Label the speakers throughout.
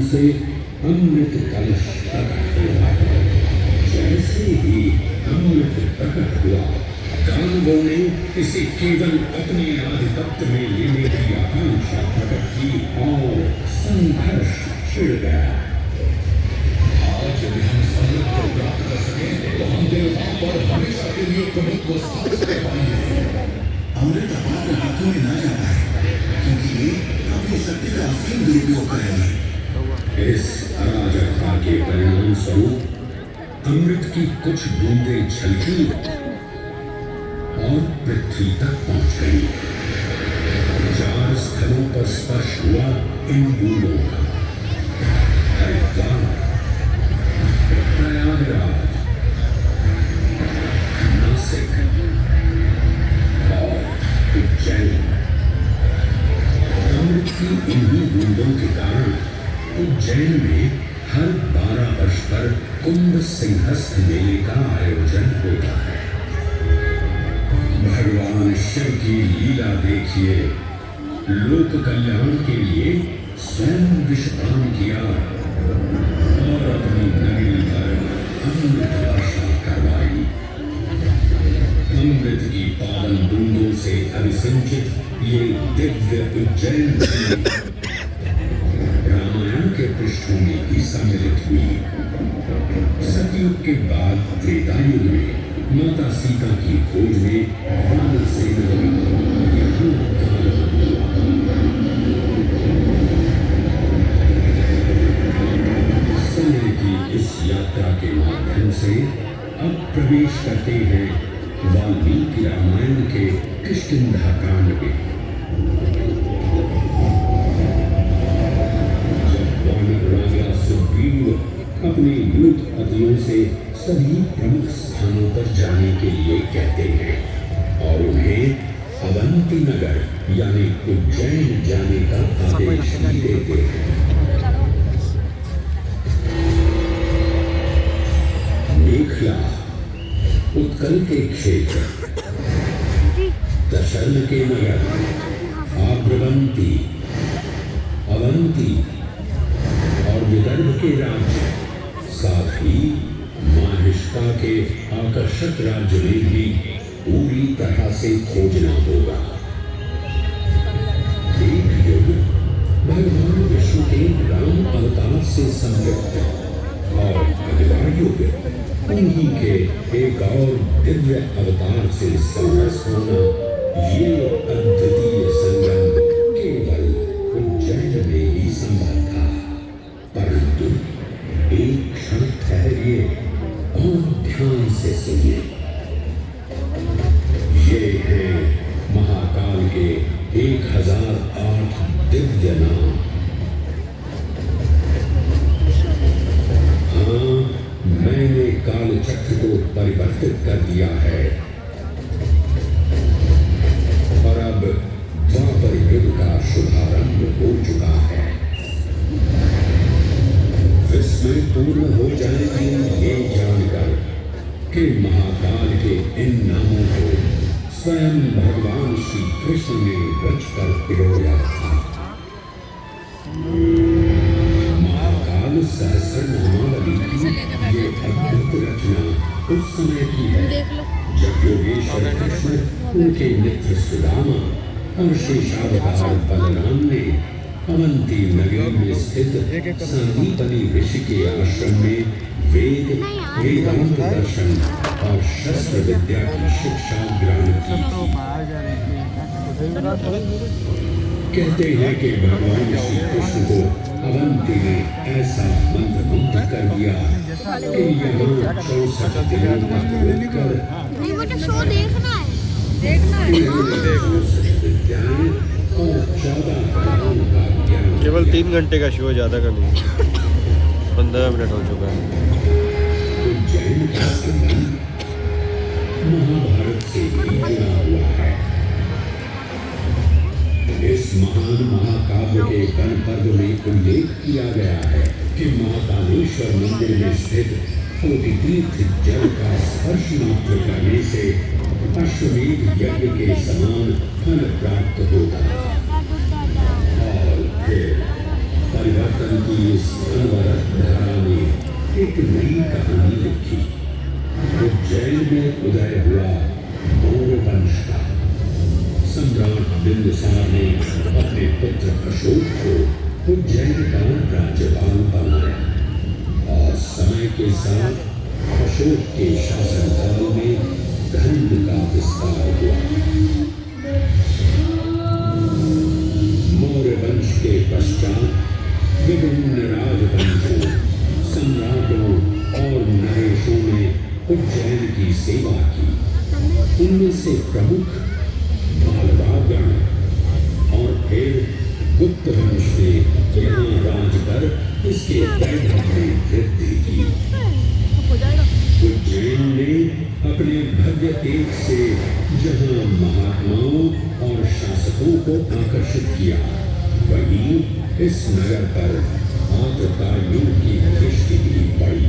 Speaker 1: से अमृत कलश प्रकट हुआ। जैसे ही अमृत प्रकट हुआ, दानवों ने इसे केवल अपने आधिपत्य में लेने की आकांक्षा प्रकट की और संघर्ष छिड़ गया। आज यदि हम अमृत को प्राप्त कर सके तो हम देवताओं पर हमेशा के लिए प्रभुत्व स्थापित कर पाएंगे।
Speaker 2: अमृत हमारे हाथों में न जाता है, क्योंकि अपनी शक्ति का असीम दुरुपयोग करेंगे।
Speaker 1: इस अराजकता के परिणाम स्वरूप अमृत की कुछ बूंदें छलकी और पृथ्वी तक पहुंच गई। 4 स्थलों पर स्पर्श हुआ इन बूंदों का। हरिद्वार, प्रयागराज, नासिक और उज्जैन। अमृत की इन्हीं बूंदों के कारण उज्जैन में हर 12 वर्ष पर कुंभ सिंहस्थ मेले का आयोजन होता है। भगवान शिव की लीला देखिए। लोक कल्याण के लिए स्वयं विषपान किया और अपनी नगरी पर अमृत वर्षा करवाई। अमृत की पावन बूंदों से अभिसिंचित ये दिव्य उज्जैन रामायण के पृष्ठभूमि की सम्मिलित हुई। सतयुग के बाद त्रेतायुग में माता सीता की खोज में वानर सेना यहाँ समय की इस यात्रा के माध्यम से अब प्रवेश करते हैं वाल्मीकि रामायण के किष्किंधा कांड में। जब वानर राजा सुग्रीव अपने युद्ध पतियों से सभी प्रमुख स्थानों पर जाने के लिए कहते हैं और उन्हें अवंती नगर यानी उज्जैन जाने का आदेश देते हैं। मेखला, उत्कल के क्षेत्र, दशरथ के नगर, आग्रवंती, अवंती और विदर्भ के राज्य, साथ ही माहिष्का के आकर्षक राज्य में भी पूरी तरह से खोजना होगा। एक युग भगवान विष्णु के राम अवतार से संयुक्त और अगला युग उन्हीं के एक और दिव्य अवतार से संघर्ष होना, ये अद्वितीय संगम केवल उज्जैन में ही संभव था। परंतु एक क्षण ठहरिए और ध्यान से सुनिए। ये है महाकाल के 1008 दिव्य नाम। हाँ, मैंने काल चक्र को परिवर्तित कर दिया है और अब द्वापर युग का शुभारंभ हो चुका है। विस्मय पूर्ण हो जाएगी ये जानकर कि महाकाल के इन नामों को स्वयं भगवान श्री कृष्ण ने रचकर पिरोया था। महाकाल सहस्रनामावली की ये अद्भुत रचना उस समय की है जब योगेश्वर कृष्ण, उनके मित्र सुदामा और शेषावतार बलराम ने अवंती नगरी में स्थित संदीपनी ऋषि के आश्रम में वेद, वेदांत दर्शन और शस्त्र विद्या की शिक्षा ग्रहण की। कहते हैं कि भगवान श्री कृष्ण को अवंती ने ऐसा मंत्रमुग्ध कर दिया कि यहाँ 64 दिनों तक रुककर विद्याएं और 14 कलाओं का ज्ञान।
Speaker 3: केवल 3 घंटे का शो है, ज़्यादा का नहीं। 15 मिनट हो चुका है।
Speaker 1: उज्जैन का संबंध महाभारत से भी जुड़ा हुआ है। इस महान महाकाव्य के वन पर्व में उल्लेख किया गया है कि महाकालेश्वर मंदिर में स्थित कोटितीर्थ जल का स्पर्श मात्र करने से अश्वमेध यज्ञ के समान फल प्राप्त होता और फिर परिवर्तन की इस अनवरत धारा में एक नई कहानी लिखी। उज्जैन में उदय हुआ मौर्य वंश का। सम्राट बिंदुसार ने अपने पुत्र अशोक को उज्जैन का राज्यपाल बनाया और समय के साथ अशोक के शासनकाल में धर्म का विस्तार हुआ। मौर्य वंश के पश्चात विभिन्न राजवंशों, सम्राटों और नरेशों ने उज्जैन की सेवा की। उनमें से प्रमुख मालवागण और फिर गुप्त वंश ने यहाँ राज कर इसके वैभव में वृद्धि की। उज्जैन ने अपने भव्य तेज से जहाँ महात्माओं और शासकों को आकर्षित किया, वहीं इस नगर पर आतताइयों की दृष्टि भी पड़ी।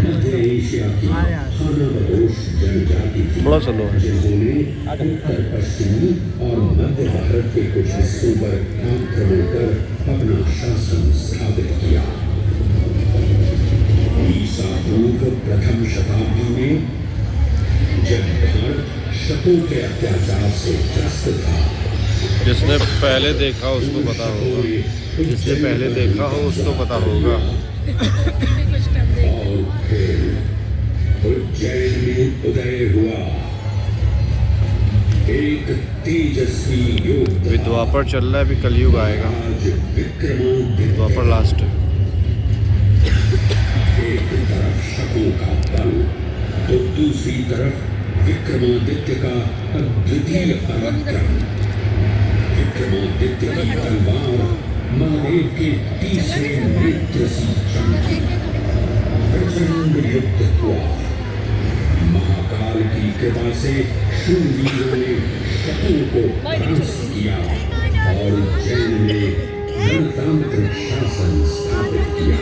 Speaker 1: मध्य एशिया की खानाबदोश जनजाति थी,
Speaker 3: थोड़ा सा लो।
Speaker 1: जिन्होंने उत्तर पश्चिमी और मध्य भारत के कुछ हिस्सों पर आक्रमण कर अपना शासन स्थापित किया। ईसा पूर्व प्रथम शताब्दी में जब भारत शकों के अत्याचार से ग्रस्त था,
Speaker 3: जिसने पहले देखा उसको पता होगा, जिसने पहले देखा हो उसको पता होगा।
Speaker 1: और फिर उज्जैन में उदय हुआ एक तेजस्वी योद्धा।
Speaker 3: अभी द्वापर चल रहा है, अभी कलयुग आएगा।
Speaker 1: आज विक्रमादित्य।
Speaker 3: द्वापर लास्ट है।
Speaker 1: एक तरफ शकों का बल तो दूसरी तरफ विक्रमादित्य का अद्वितीय पराक्रम। विक्रमादित्य की तलवार महादेव के तीसरे नेत्र सी चमकी। प्रचंड युद्ध हुआ। महाकाल की कृपा से शूरवीरों ने शकों को परास्त किया और उज्जैन में गणतांत्रिक शासन स्थापित किया।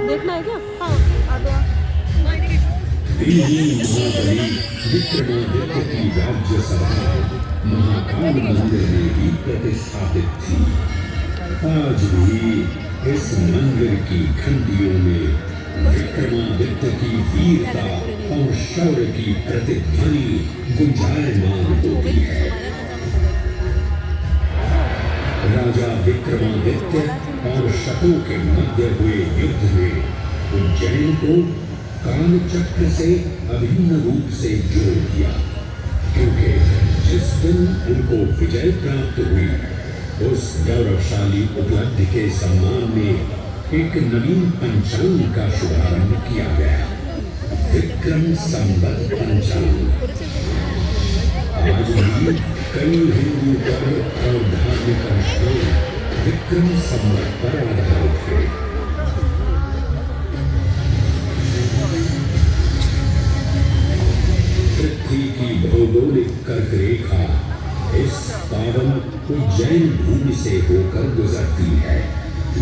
Speaker 4: देखना है क्या? हाँ, आ दो।
Speaker 1: देवी महाबली विक्रमादित्य की राज्यसभा महाकाल मंदिर में भी प्रतिष्ठापित थी। आज भी इस मंदिर की घंटियों में विक्रमादित्य की वीरता और शौर्य की प्रतिध्वनि गुंजायमान होती है। राजा विक्रमादित्य और शकों के मध्य हुए युद्ध में उज्जैन को कालचक्र से अभिन्न रूप से जोड़ दिया, क्योंकि जिस दिन उनको विजय प्राप्त हुई, उस गौरवशाली उपलब्धि के सम्मान में एक नवीन पंचांग का शुभारंभ किया गया, विक्रम संवत पंचांग। आज भी कई हिंदू पर्व और धार्मिक अनुष्ठान विक्रम संवत पर आधारित है। पृथ्वी की भौगोलिक कर्क रेखा इस पावन उज्जैन भूमि से होकर गुजरती है।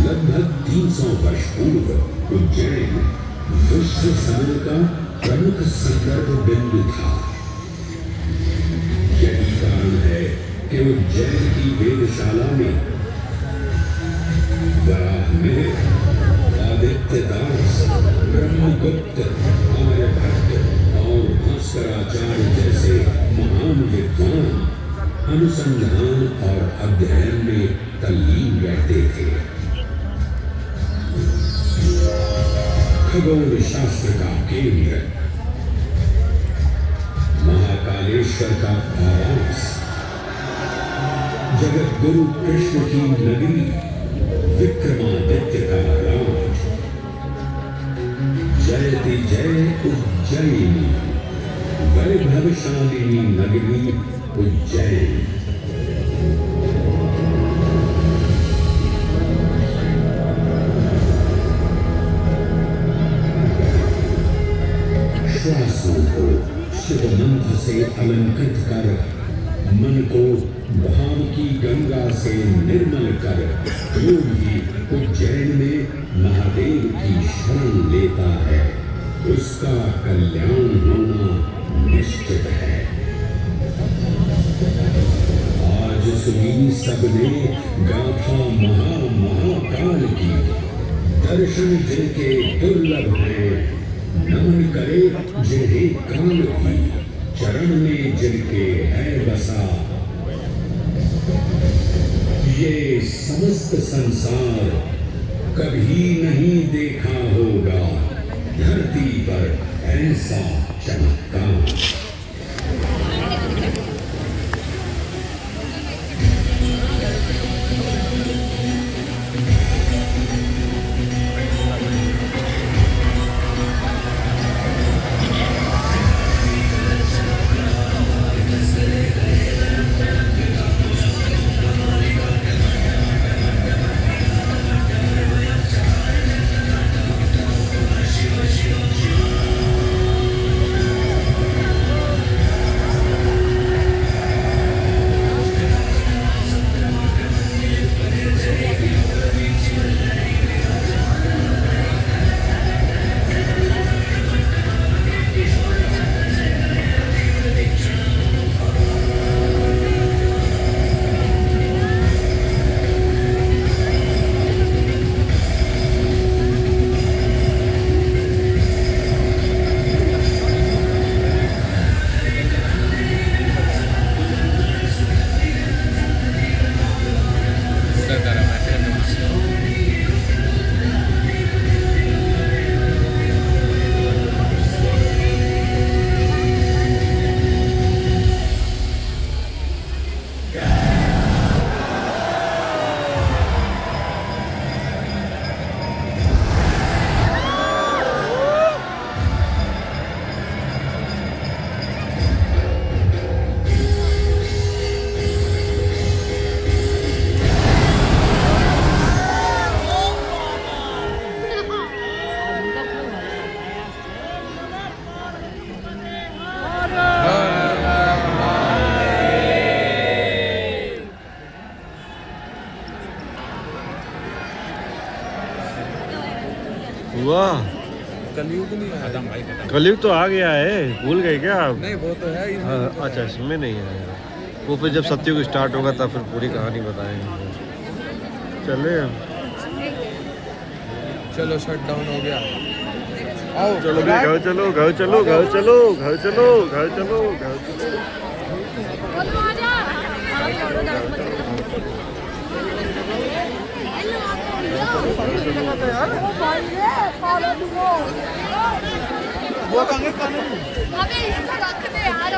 Speaker 1: लगभग 300 वर्ष पूर्व उज्जैन विश्व समय का प्रमुख संदर्भ बिंदु था। यही कारण है कि उज्जैन की वेदशाला में वराहमिहिर, आदित्यदास, ब्रह्मगुप्त, आर्यभट्ट और भास्कराचार्य जैसे महान विद्वान अनुसंधान और अध्ययन में तल्लीन रहते थे। खगोल शास्त्र का केंद्र, महाकालेश्वर का आवास, जगत गुरु कृष्ण की नगरी विक्रमादित्य का राज। जयति जय उज्जैनी, वैभवशालिनी नगरी उज्जैन। श्वासों को शिव मंत्र से अलंकृत कर, मन को भाव की गंगा से निर्मल कर, योग ही उज्जैन में महादेव की शरण लेता है उसका कल्याण होना निश्चित है। आज सुनी सबने गाथा महाकाल की, दर्शन जिनके दुर्लभ हैं, नमन करे जिन्हें काल की, चरण में जिनके है बसा। ये समस्त संसार कभी नहीं देखा होगा धरती पर ऐसा चमत्कार।
Speaker 3: वाह,
Speaker 5: कलयुग नहीं आया भाई,
Speaker 3: कलयुग तो आ गया है, भूल गए क्या आप?
Speaker 5: नहीं वो तो है ही।
Speaker 3: हाँ, अच्छा इसमें नहीं है वो, फिर जब सत्युग स्टार्ट होगा तब फिर पूरी कहानी बताएंगे। चले
Speaker 5: चलो शट डाउन हो गया। आओ
Speaker 3: चलो भी घर चलो, घर चलो, घर चलो, घर चलो, घर चलो, घर चलो।
Speaker 5: वो कहाँ
Speaker 6: अबे इसको रख दे यार।